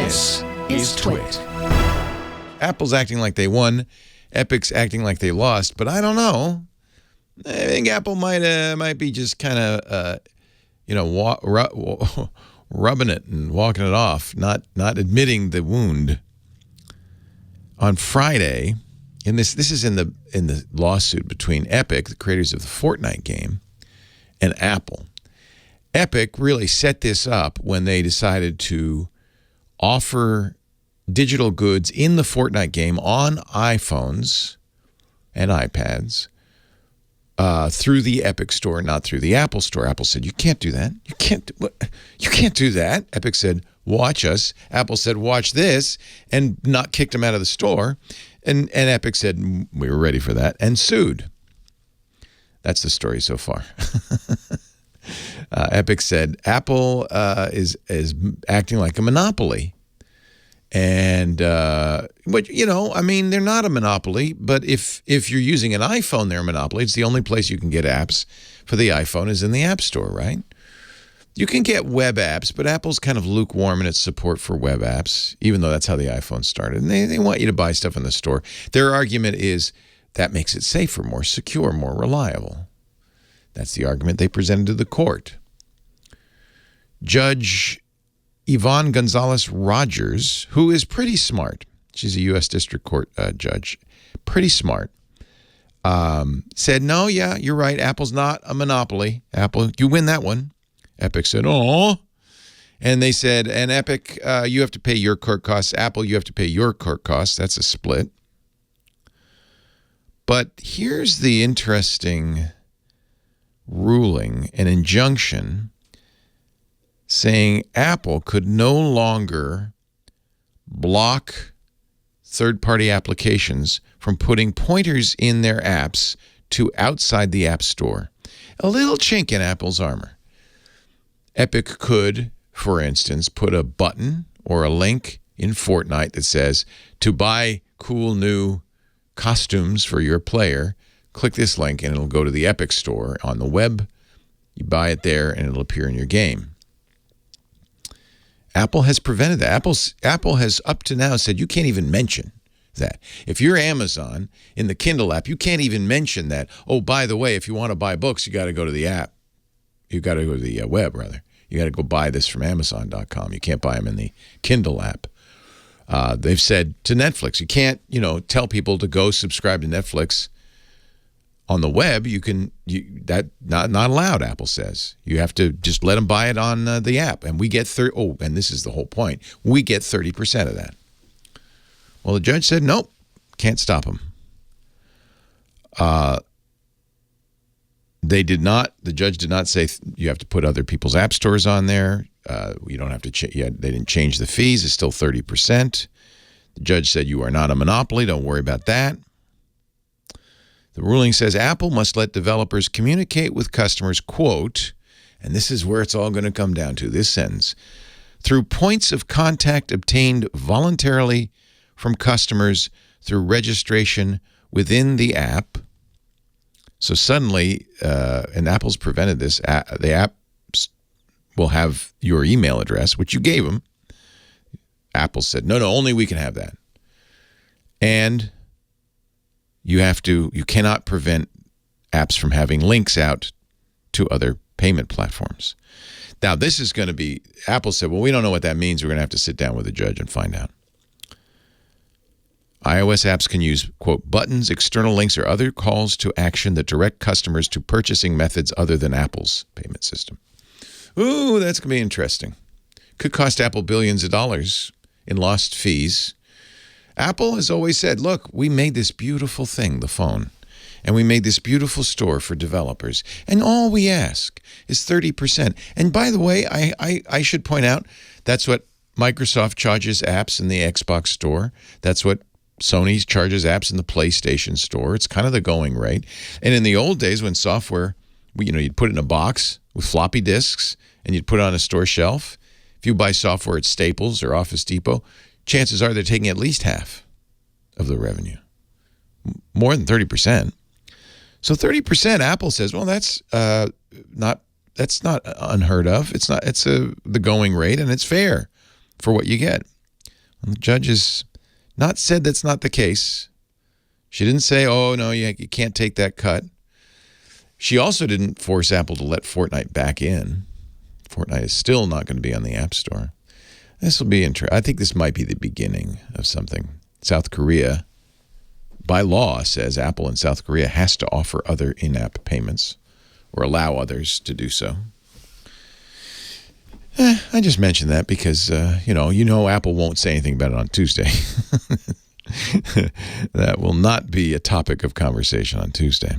This is TWiT. Apple's acting like they won. Epic's acting like they lost. But I don't know. I think Apple might be just kind of, rubbing it and walking it off, not admitting the wound. On Friday, this is in the lawsuit between Epic, the creators of the Fortnite game, and Apple. Epic really set this up when they decided to offer digital goods in the Fortnite game on iPhones and iPads through the Epic Store, not through the Apple Store. Apple said, "You can't do that. You can't do that." Epic said, "Watch us." Apple said, "Watch this," and not kicked them out of the store. And Epic said, "We were ready for that," and sued. That's the story so far. Epic said Apple is acting like a monopoly. And, they're not a monopoly, but if you're using an iPhone, they're a monopoly. It's the only place you can get apps for the iPhone is in the App Store, right? You can get web apps, but Apple's kind of lukewarm in its support for web apps, even though that's how the iPhone started. And they want you to buy stuff in the store. Their argument is that makes it safer, more secure, more reliable. That's the argument they presented to the court. Judge Yvonne Gonzalez-Rogers, who is pretty smart, she's a U.S. District Court judge, pretty smart, said, "No, yeah, you're right. Apple's not a monopoly. Apple, you win that one." Epic said, "Oh." And they said, and Epic, you have to pay your court costs. Apple, you have to pay your court costs. That's a split. But here's the interesting ruling, an injunction saying Apple could no longer block third-party applications from putting pointers in their apps to outside the App Store. A little chink in Apple's armor. Epic could, for instance, put a button or a link in Fortnite that says, to buy cool new costumes for your player, click this link and it'll go to the Epic Store on the web. You buy it there and it'll appear in your game. Apple has prevented that. Apple has up to now said you can't even mention that. If you're Amazon in the Kindle app, you can't even mention that. Oh, by the way, if you want to buy books, you got to go to the app. You got to go to the web, rather. You got to go buy this from Amazon.com. You can't buy them in the Kindle app. They've said to Netflix, you can't, tell people to go subscribe to Netflix on the web. That not allowed, Apple says. You have to just let them buy it on the app. And we get and this is the whole point. We get 30% of that. Well, the judge said, nope, can't stop them. The judge did not say you have to put other people's app stores on there. You don't have to they didn't change the fees. It's still 30%. The judge said you are not a monopoly. Don't worry about that. The ruling says Apple must let developers communicate with customers, quote, and this is where it's all going to come down to, this sentence, through points of contact obtained voluntarily from customers through registration within the app. So suddenly, and Apple's prevented this, the app will have your email address, which you gave them. Apple said, no, only we can have that. And you cannot prevent apps from having links out to other payment platforms. Now, this is going to be, Apple said, well, we don't know what that means. We're going to have to sit down with the judge and find out. iOS apps can use, quote, buttons, external links, or other calls to action that direct customers to purchasing methods other than Apple's payment system. Ooh, that's going to be interesting. Could cost Apple billions of dollars in lost fees. Apple has always said, look, we made this beautiful thing, the phone, and we made this beautiful store for developers, and all we ask is 30%. And by the way, I should point out, that's what Microsoft charges apps in the Xbox store. That's what Sony charges apps in the PlayStation store. It's kind of the going rate. And in the old days when software, you'd put it in a box with floppy disks and you'd put it on a store shelf. If you buy software at Staples or Office Depot, chances are they're taking at least half of the revenue, more than 30%. So 30%, Apple says, well, that's not unheard of. It's the going rate, and it's fair for what you get. And the judge has not said that's not the case. She didn't say, oh, no, you can't take that cut. She also didn't force Apple to let Fortnite back in. Fortnite is still not going to be on the App Store. This will be interesting. I think this might be the beginning of something. South Korea, by law, says Apple in South Korea has to offer other in-app payments or allow others to do so. I just mentioned that because, Apple won't say anything about it on Tuesday. That will not be a topic of conversation on Tuesday.